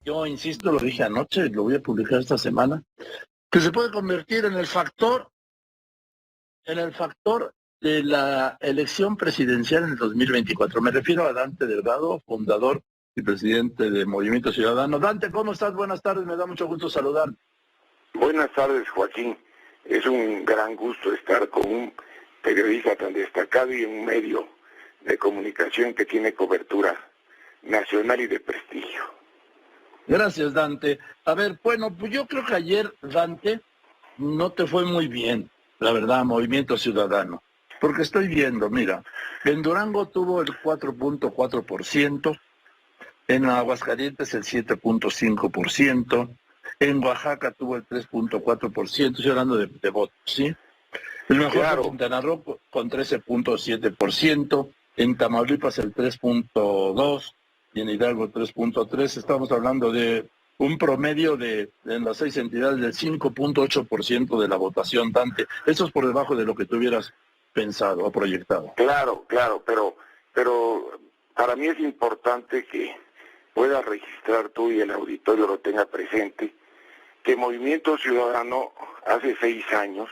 yo insisto, lo dije anoche, lo voy a publicar esta semana, que se puede convertir en el factor de la elección presidencial en el 2024. Me refiero a Dante Delgado, fundador y presidente de Movimiento Ciudadano. Dante, ¿cómo estás? Buenas tardes, me da mucho gusto saludar. Buenas tardes, Joaquín. Es un gran gusto estar con un periodista tan destacado y un medio de comunicación que tiene cobertura nacional y de prestigio. Gracias, Dante. A ver, bueno, pues yo creo que ayer, Dante, no te fue muy bien, la verdad, Movimiento Ciudadano. Porque estoy viendo, mira, en Durango tuvo el 4.4%, en Aguascalientes el 7.5%, en Oaxaca tuvo el 3.4%, estoy hablando de votos, ¿sí? El mejor fue Quintana Roo con 13.7%, en Tamaulipas el 3.2% y en Hidalgo 3.3%. Estamos hablando de un promedio en las 6 entidades del 5.8% de la votación, Dante. Eso es por debajo de lo que tú hubieras pensado o proyectado. Claro, pero para mí es importante que pueda registrar tú y el auditorio lo tenga presente, que Movimiento Ciudadano hace 6 años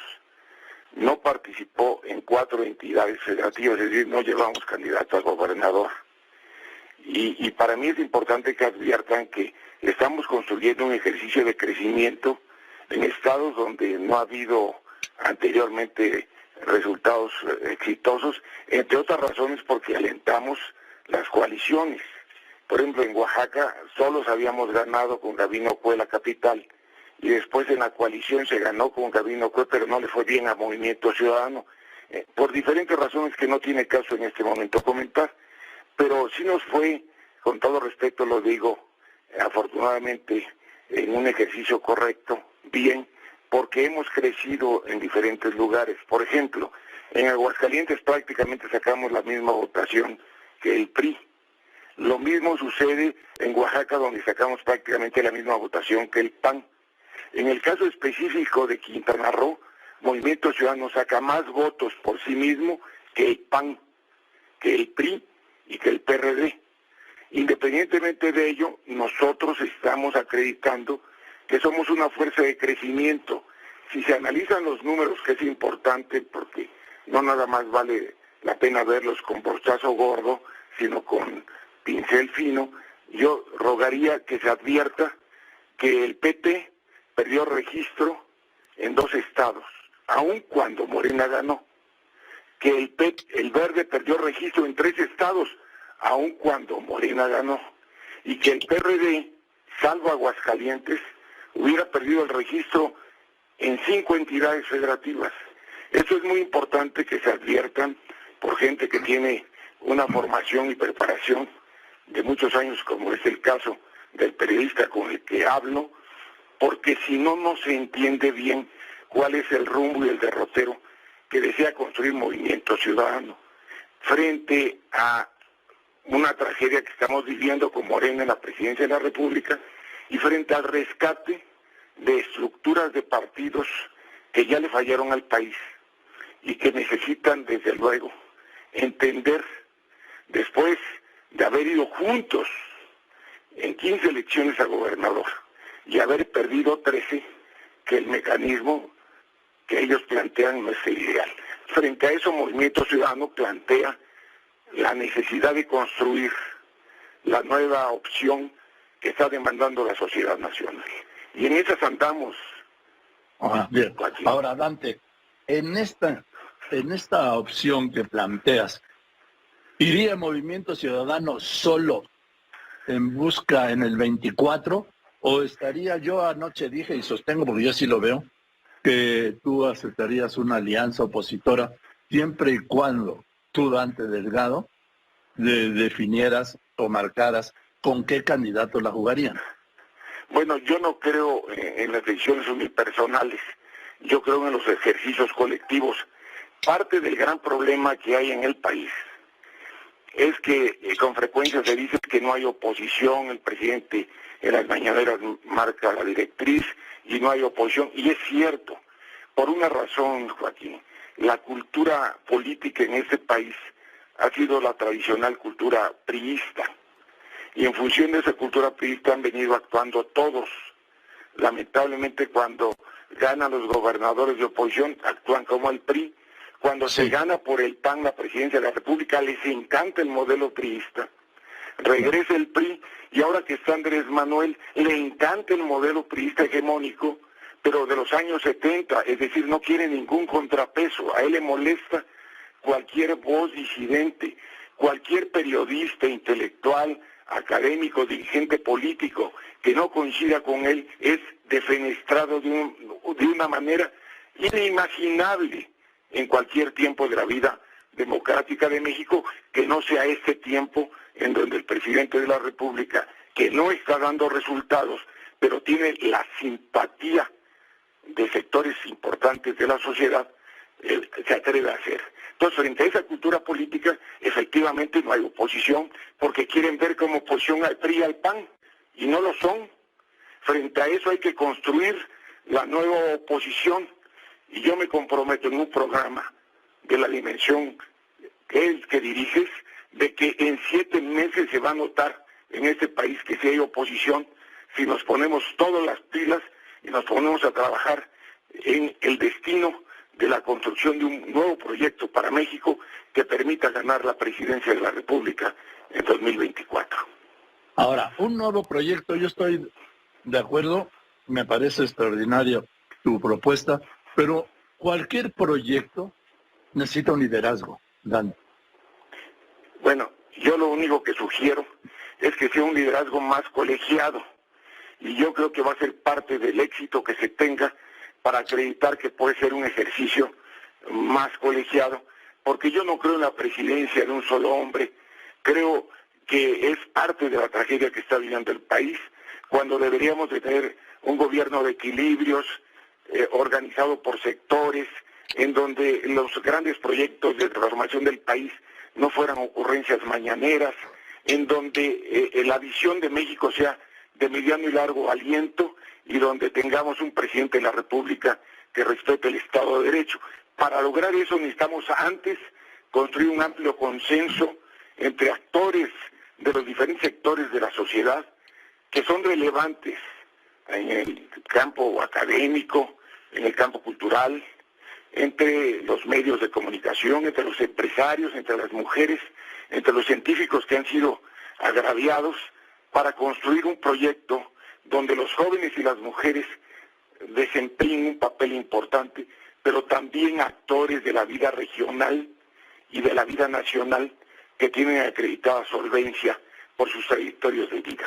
no participó en 4 entidades federativas, es decir, no llevamos candidato a gobernador. Y para mí es importante que adviertan que estamos construyendo un ejercicio de crecimiento en estados donde no ha habido anteriormente resultados exitosos, entre otras razones porque alentamos las coaliciones. Por ejemplo, en Oaxaca solos habíamos ganado con Gabino Cue la capital, y después en la coalición se ganó con Gabino Cue, pero no le fue bien a Movimiento Ciudadano, por diferentes razones que no tiene caso en este momento comentar. Pero sí nos fue, con todo respeto lo digo, afortunadamente en un ejercicio correcto, bien, porque hemos crecido en diferentes lugares. Por ejemplo, en Aguascalientes prácticamente sacamos la misma votación que el PRI. Lo mismo sucede en Oaxaca, donde sacamos prácticamente la misma votación que el PAN. En el caso específico de Quintana Roo, Movimiento Ciudadano saca más votos por sí mismo que el PAN, que el PRI y que el PRD. Independientemente de ello, nosotros estamos acreditando que somos una fuerza de crecimiento. Si se analizan los números, que es importante, porque no nada más vale la pena verlos con brochazo gordo, sino con pincel fino, yo rogaría que se advierta que el PT perdió registro en 2 estados, aun cuando Morena ganó. Que el Verde perdió registro en 3 estados, aun cuando Morena ganó. Y que el PRD, salvo Aguascalientes, hubiera perdido el registro en 5 entidades federativas. Eso es muy importante que se adviertan por gente que tiene una formación y preparación de muchos años, como es el caso del periodista con el que hablo, porque si no, no se entiende bien cuál es el rumbo y el derrotero que desea construir Movimiento Ciudadano frente a una tragedia que estamos viviendo con Morena en la presidencia de la República y frente al rescate de estructuras de partidos que ya le fallaron al país y que necesitan, desde luego, entender, después de haber ido juntos en 15 elecciones a gobernador y haber perdido 13, que el mecanismo que ellos plantean no es el ideal. Frente a eso, Movimiento Ciudadano plantea la necesidad de construir la nueva opción que está demandando la sociedad nacional. Y en esas andamos. Bien. Ahora, Dante, en esta opción que planteas, ¿iría Movimiento Ciudadano solo en busca en el 24? ¿O estaría, yo anoche dije y sostengo, porque yo sí lo veo, que tú aceptarías una alianza opositora siempre y cuando tú, Dante Delgado, definieras o marcaras con qué candidato la jugarían? Bueno, yo no creo en las decisiones unipersonales, yo creo en los ejercicios colectivos. Parte del gran problema que hay en el país es que con frecuencia se dice que no hay oposición, el presidente en las mañaneras marca la directriz y no hay oposición, y es cierto, por una razón, Joaquín, la cultura política en este país ha sido la tradicional cultura priista, y en función de esa cultura priista han venido actuando todos. Lamentablemente cuando ganan los gobernadores de oposición actúan como el PRI. Cuando se gana por el PAN la presidencia de la República les encanta el modelo priista. Regresa el PRI y ahora que está Andrés Manuel le encanta el modelo priista hegemónico, pero de los años 70, es decir, no quiere ningún contrapeso. A él le molesta cualquier voz disidente, cualquier periodista, intelectual, académico, dirigente político que no coincida con él es defenestrado de una manera inimaginable en cualquier tiempo de la vida democrática de México, que no sea este tiempo en donde el presidente de la República, que no está dando resultados, pero tiene la simpatía de sectores importantes de la sociedad, se atreve a hacer. Entonces, frente a esa cultura política, efectivamente no hay oposición, porque quieren ver como oposición al PRI y al PAN, y no lo son. Frente a eso hay que construir la nueva oposición, y yo me comprometo en un programa de la dimensión que diriges, de que en 7 meses se va a notar en este país que sí hay oposición, si nos ponemos todas las pilas y nos ponemos a trabajar en el destino de la construcción de un nuevo proyecto para México que permita ganar la presidencia de la República en 2024. Ahora, un nuevo proyecto, yo estoy de acuerdo, me parece extraordinaria tu propuesta, pero cualquier proyecto necesita un liderazgo, Dan. Bueno, yo lo único que sugiero es que sea un liderazgo más colegiado, y yo creo que va a ser parte del éxito que se tenga para acreditar que puede ser un ejercicio más colegiado, porque yo no creo en la presidencia de un solo hombre. Creo que es parte de la tragedia que está viviendo el país, cuando deberíamos de tener un gobierno de equilibrios, organizado por sectores, en donde los grandes proyectos de transformación del país no fueran ocurrencias mañaneras, en donde la visión de México sea de mediano y largo aliento, y donde tengamos un presidente de la República que respete el Estado de Derecho. Para lograr eso necesitamos antes construir un amplio consenso entre actores de los diferentes sectores de la sociedad que son relevantes en el campo académico, en el campo cultural, entre los medios de comunicación, entre los empresarios, entre las mujeres, entre los científicos que han sido agraviados, para construir un proyecto donde los jóvenes y las mujeres desempeñen un papel importante, pero también actores de la vida regional y de la vida nacional que tienen acreditada solvencia por sus trayectorias de vida.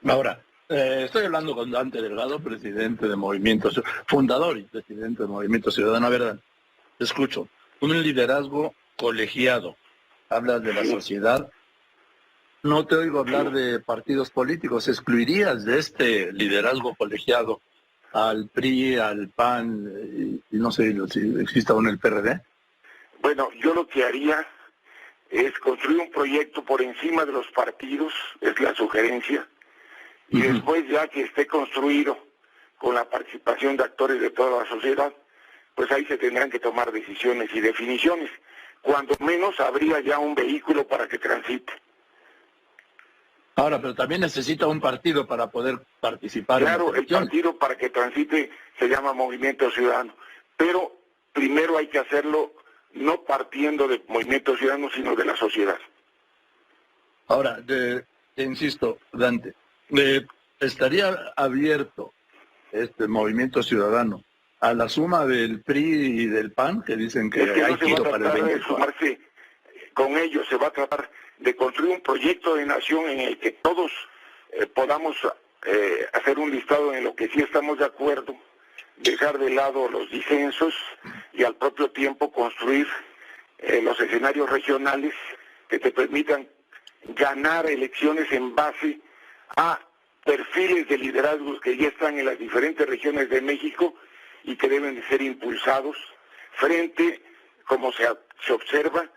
Ahora, estoy hablando con Dante Delgado, presidente de Movimiento, fundador y presidente de Movimiento Ciudadano. ¿Verdad? Te escucho. Un liderazgo colegiado. Hablas de la sociedad. No te oigo hablar de partidos políticos. ¿Excluirías de este liderazgo colegiado al PRI, al PAN y no sé si existe aún el PRD? Bueno, yo lo que haría es construir un proyecto por encima de los partidos, es la sugerencia, y después ya que esté construido con la participación de actores de toda la sociedad, pues ahí se tendrán que tomar decisiones y definiciones. Cuando menos habría ya un vehículo para que transite. Ahora, pero también necesita un partido para poder participar. Claro, el partido para que transite se llama Movimiento Ciudadano, pero primero hay que hacerlo no partiendo de Movimiento Ciudadano, sino de la sociedad. Ahora, te insisto, Dante, ¿estaría abierto este Movimiento Ciudadano a la suma del PRI y del PAN, que dicen que hay tiro para el 24? De sumarse con ellos, se va a tratar de construir un proyecto de nación en el que todos podamos hacer un listado en lo que sí estamos de acuerdo, dejar de lado los disensos y al propio tiempo construir los escenarios regionales que te permitan ganar elecciones en base a perfiles de liderazgos que ya están en las diferentes regiones de México y que deben de ser impulsados frente, como se observa,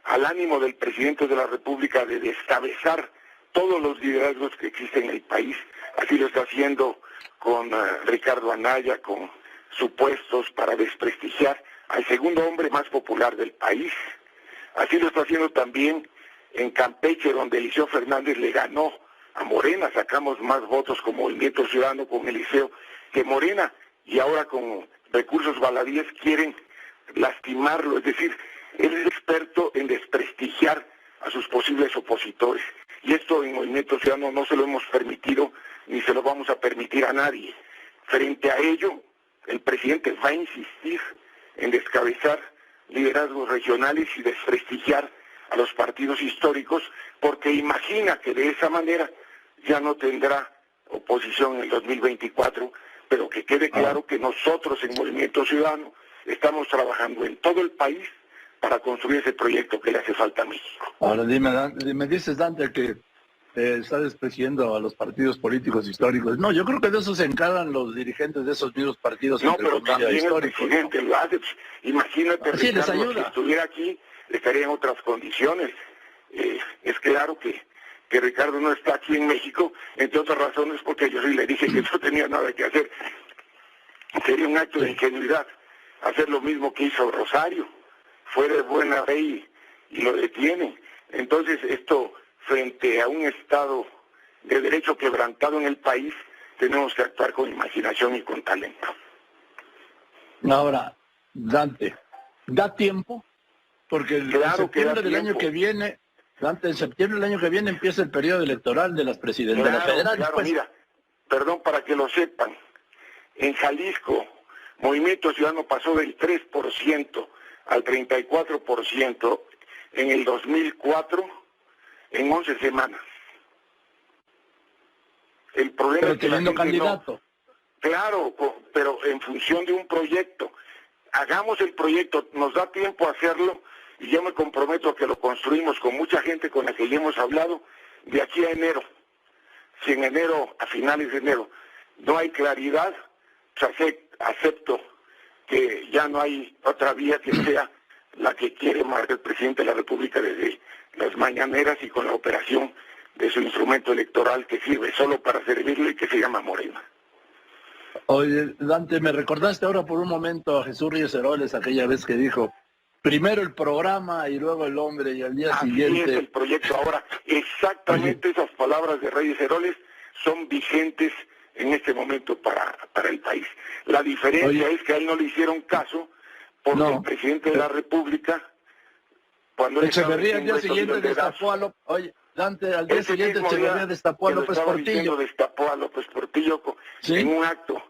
al ánimo del presidente de la República de descabezar todos los liderazgos que existen en el país. Así lo está haciendo con Ricardo Anaya, con supuestos para desprestigiar al segundo hombre más popular del país. Así lo está haciendo también en Campeche, donde Eliseo Fernández le ganó a Morena, sacamos más votos con Movimiento Ciudadano con Eliseo que Morena, y ahora con recursos baladíes quieren lastimarlo, es decir, él es experto en desprestigiar a sus posibles opositores, y esto en Movimiento Ciudadano no se lo hemos permitido, ni se lo vamos a permitir a nadie. Frente a ello, el presidente va a insistir en descabezar liderazgos regionales y desprestigiar a los partidos históricos, porque imagina que de esa manera ya no tendrá oposición en el 2024, pero que quede claro que nosotros en Movimiento Ciudadano estamos trabajando en todo el país para construir ese proyecto que le hace falta a México. Ahora me dices, Dante, que está despreciando a los partidos políticos históricos. No, yo creo que de eso se encargan los dirigentes de esos mismos partidos. No, pero también históricos, el presidente, ¿no?, lo hace. Imagínate, sí, Ricardo, si estuviera aquí, estaría en otras condiciones. Es claro que Ricardo no está aquí en México, entre otras razones porque yo sí le dije que no tenía nada que hacer. Sería un acto de ingenuidad hacer lo mismo que hizo Rosario. Fue de buena fe y lo detiene. Entonces esto, frente a un Estado de derecho quebrantado en el país, tenemos que actuar con imaginación y con talento. Ahora, Dante, ¿da tiempo? Porque en septiembre del año que viene, Dante, en septiembre del año que viene empieza el periodo electoral de las presidenciales federales. Claro, pues. Mira, perdón, para que lo sepan, en Jalisco, Movimiento Ciudadano pasó del 3% al 34% en el 2004 en 11 semanas. El problema pero es que teniendo candidato. No, claro, pero en función de un proyecto. Hagamos el proyecto, nos da tiempo a hacerlo y yo me comprometo a que lo construimos con mucha gente con la que ya hemos hablado de aquí a enero. Si en enero, a finales de enero, no hay claridad, pues acepto que ya no hay otra vía que sea la que quiere marcar el presidente de la República desde las mañaneras y con la operación de su instrumento electoral que sirve solo para servirle y que se llama Morena. Oye, Dante, me recordaste ahora por un momento a Jesús Reyes Heroles, aquella vez que dijo, primero el programa y luego el hombre, y al día siguiente... Así es el proyecto ahora. Exactamente. Oye, esas palabras de Reyes Heroles son vigentes en este momento para el país. La diferencia es que a él no le hicieron caso porque el presidente de la República, cuando Echeverría al día siguiente destapó a López... Oye, Dante, al día siguiente Echeverría destapó a López Portillo. Destapó a López Portillo en un acto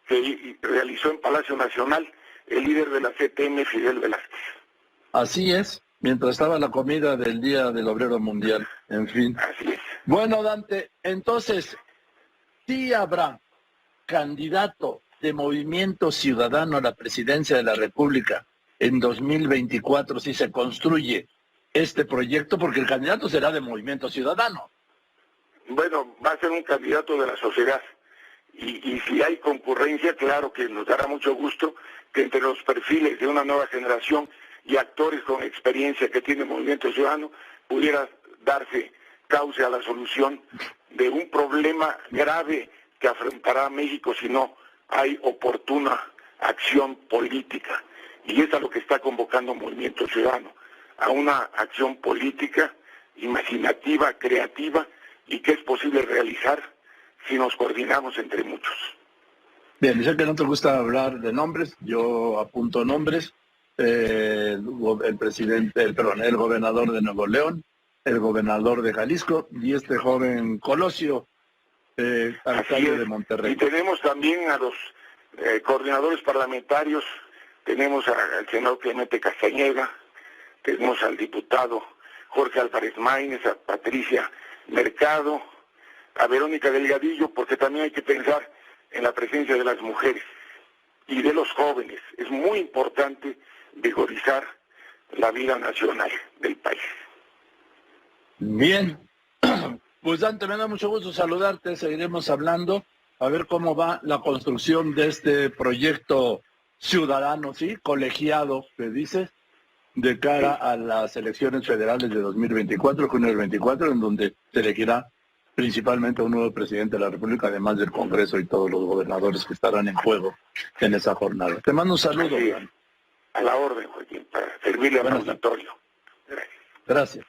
que realizó en Palacio Nacional el líder de la CTM, Fidel Velázquez. Así es, mientras estaba la comida del Día del Obrero Mundial, en fin. Así es. Bueno, Dante, entonces, sí habrá candidato de Movimiento Ciudadano a la presidencia de la República en 2024 si se construye este proyecto, porque el candidato será de Movimiento Ciudadano. Bueno, va a ser un candidato de la sociedad. Y si hay concurrencia, claro que nos dará mucho gusto que entre los perfiles de una nueva generación y actores con experiencia que tiene Movimiento Ciudadano pudiera darse cauce a la solución de un problema grave que afrontará México si no hay oportuna acción política. Y es a lo que está convocando Movimiento Ciudadano, a una acción política imaginativa, creativa y que es posible realizar si nos coordinamos entre muchos. Bien, dice que no te gusta hablar de nombres, yo apunto nombres. El gobernador de Nuevo León, el gobernador de Jalisco y este joven Colosio, alcalde de Monterrey. Y tenemos también a los coordinadores parlamentarios, tenemos al senador Clemente Castañeda, tenemos al diputado Jorge Álvarez Maínez, a Patricia Mercado, a Verónica Delgadillo, porque también hay que pensar en la presencia de las mujeres y de los jóvenes. Es muy importante vigorizar la vida nacional del país. Bien, pues Dante, me da mucho gusto saludarte, seguiremos hablando, a ver cómo va la construcción de este proyecto ciudadano, ¿sí? Colegiado, que dices, de cara a las elecciones federales de 2024, junio del 24, en donde se elegirá principalmente un nuevo presidente de la República, además del Congreso y todos los gobernadores que estarán en juego en esa jornada. Te mando un saludo. A la orden, Joaquín, para servirle al auditorio. Gracias. Gracias.